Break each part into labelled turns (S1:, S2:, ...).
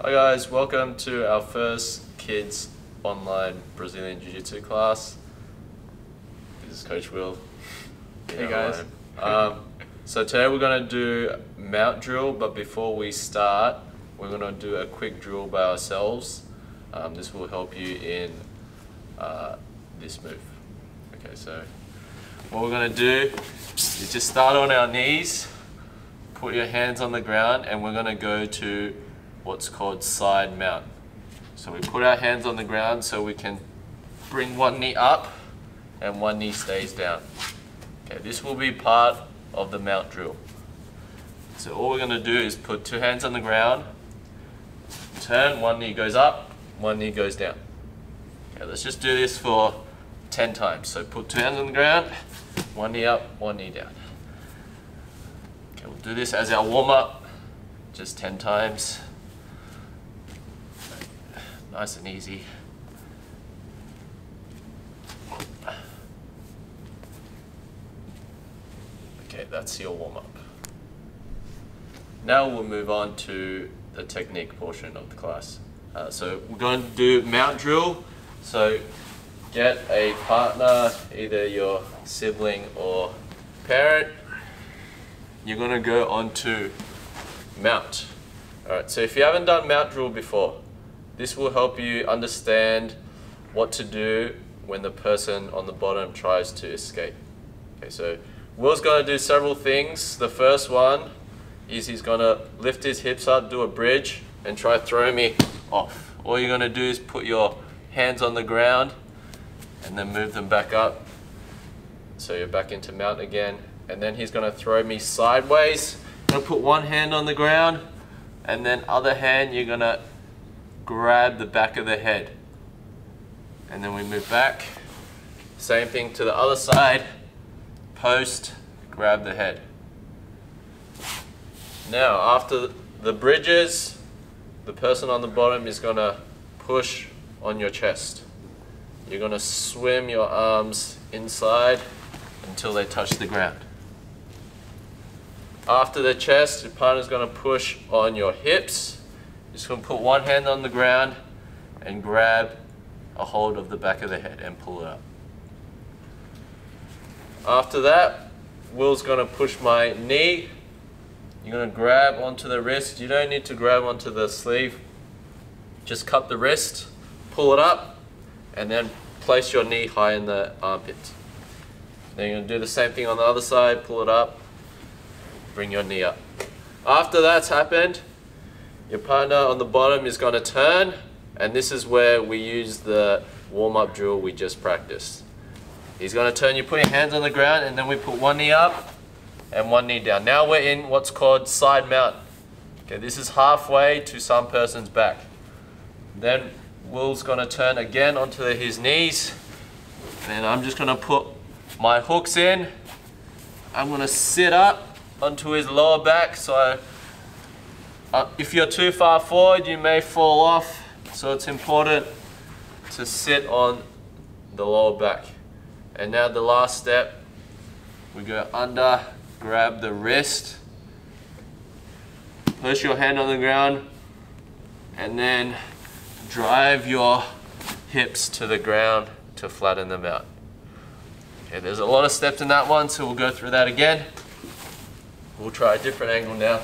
S1: Hi guys, welcome to our first kids online Brazilian Jiu-Jitsu class. This is Coach Will.
S2: Hey guys.
S1: So today we're going to do mount drill, but before we start, we're going to do a quick drill by ourselves. This will help you in this move. Okay, so what we're going to do is just start on our knees, put your hands on the ground, and we're going to go to what's called side mount. So we put our hands on the ground so we can bring one knee up and one knee stays down. Okay, this will be part of the mount drill. So all we're going to do is put two hands on the ground, turn, one knee goes up, one knee goes down. Okay, let's just do this for 10 times. So put two hands on the ground, one knee up, one knee down. Okay, we'll do this as our warm up, just 10 times. Nice and easy. Okay, that's your warm-up. Now we'll move on to the technique portion of the class. So we're going to do mount drill. So get a partner, either your sibling or parent. You're going to go on to mount. Alright, so if you haven't done mount drill before, this will help you understand what to do when the person on the bottom tries to escape. Okay, so Will's going to do several things. The first one is he's going to lift his hips up, do a bridge, and try to throw me off. All you're going to do is put your hands on the ground and then move them back up. So you're back into mount again. And then he's going to throw me sideways. I'm going to put one hand on the ground, and then other hand you're going to grab the back of the head, and then we move back. Same thing to the other side, post, grab the head. Now after the bridges, the person on the bottom is going to push on your chest. You're going to swim your arms inside until they touch the ground. After the chest, your partner's going to push on your hips. Just going to put one hand on the ground and grab a hold of the back of the head and pull it up. After that, Will's going to push my knee. You're going to grab onto the wrist. You don't need to grab onto the sleeve. Just cut the wrist, pull it up, and then place your knee high in the armpit. Then you're going to do the same thing on the other side, pull it up, bring your knee up. After that's happened, your partner on the bottom is going to turn, and this is where we use the warm-up drill we just practiced. He's going to turn, you put your hands on the ground, and then we put one knee up and one knee down. Now we're in what's called side mount. Okay, this is halfway to some person's back. Then Will's going to turn again onto his knees, and I'm just going to put my hooks in. I'm going to sit up onto his lower back, so if you're too far forward, you may fall off, so it's important to sit on the lower back. And now the last step, we go under, grab the wrist, push your hand on the ground, and then drive your hips to the ground to flatten them out. Okay, there's a lot of steps in that one, so we'll go through that again. We'll try a different angle now.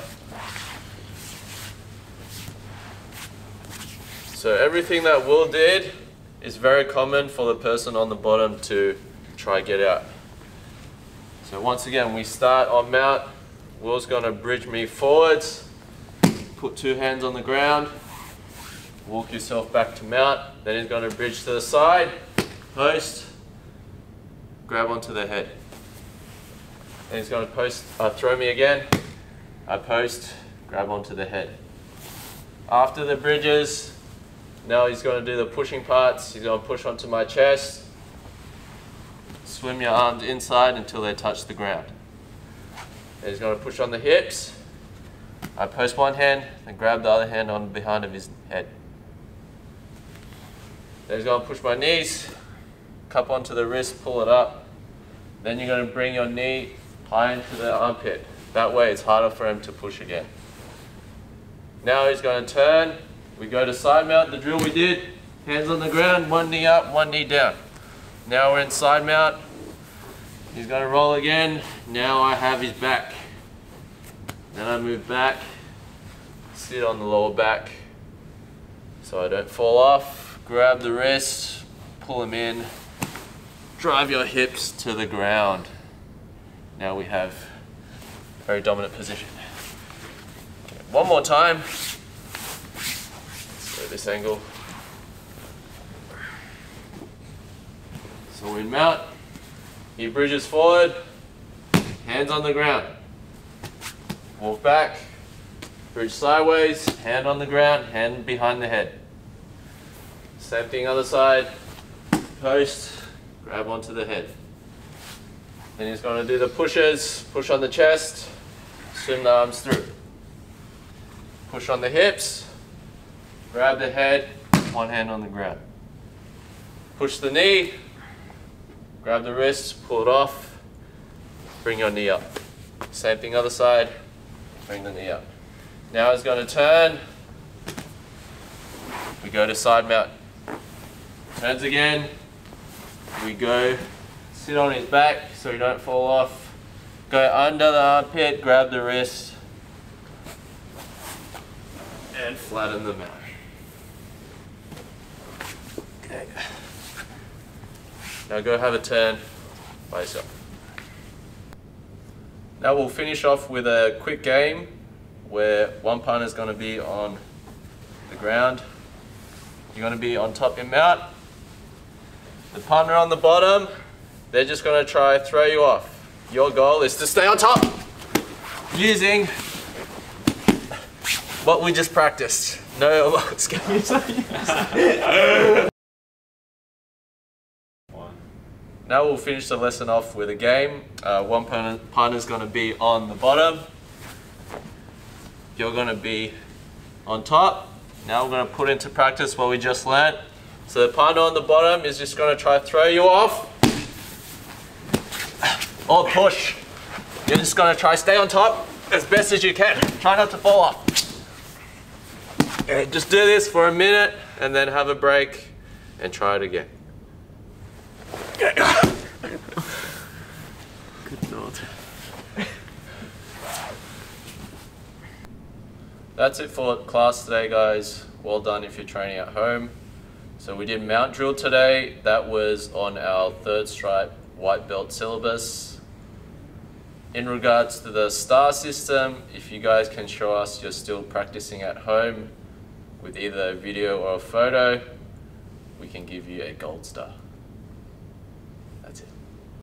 S1: So everything that Will did is very common for the person on the bottom to try get out. So once again, we start on mount. Will's going to bridge me forwards, put two hands on the ground, walk yourself back to mount. Then he's going to bridge to the side, post, grab onto the head. Then he's going to throw me again. I post, grab onto the head. After the bridges, now he's going to do the pushing parts. He's going to push onto my chest. Swim your arms inside until they touch the ground. Then he's going to push on the hips. I post one hand, then grab the other hand on behind of his head. Then he's going to push my knees, cup onto the wrist, pull it up. Then you're going to bring your knee high into the armpit. That way it's harder for him to push again. Now he's going to turn, We go to side mount, the drill we did. Hands on the ground, one knee up, one knee down. Now we're in side mount. He's gonna roll again. Now I have his back. Then I move back, sit on the lower back so I don't fall off. Grab the wrist, pull him in, drive your hips to the ground. Now we have a very dominant position. Okay, one more time. Let's go this angle. So we mount, he bridges forward, hands on the ground. Walk back, bridge sideways, hand on the ground, hand behind the head. Same thing other side, post, grab onto the head. Then he's going to do the pushes, push on the chest, swim the arms through. Push on the hips, grab the head, one hand on the ground. Push the knee, grab the wrist, pull it off, bring your knee up. Same thing other side, bring the knee up. Now he's going to turn, we go to side mount. Turns again, we go sit on his back so he don't fall off. Go under the armpit, grab the wrist, and flatten the mat. Okay. Now go have a turn by yourself. Now we'll finish off with a quick game where one partner is going to be on the ground. You're going to be on top in mount. The partner on the bottom, they're just going to try throw you off. Your goal is to stay on top using what we just practiced. No, Now we'll finish the lesson off with a game. One partner is going to be on the bottom. You're going to be on top. Now we're going to put into practice what we just learned. So the partner on the bottom is just going to try to throw you off or push. You're just going to try to stay on top as best as you can. Try not to fall off. Okay, just do this for a minute and then have a break and try it again.
S2: Good thought.
S1: That's it for class today, guys. Well done if you're training at home. So we did mount drill today. That was on our third stripe white belt syllabus. In regards to the star system, if you guys can show us you're still practicing at home with either a video or a photo, we can give you a gold star. That's it.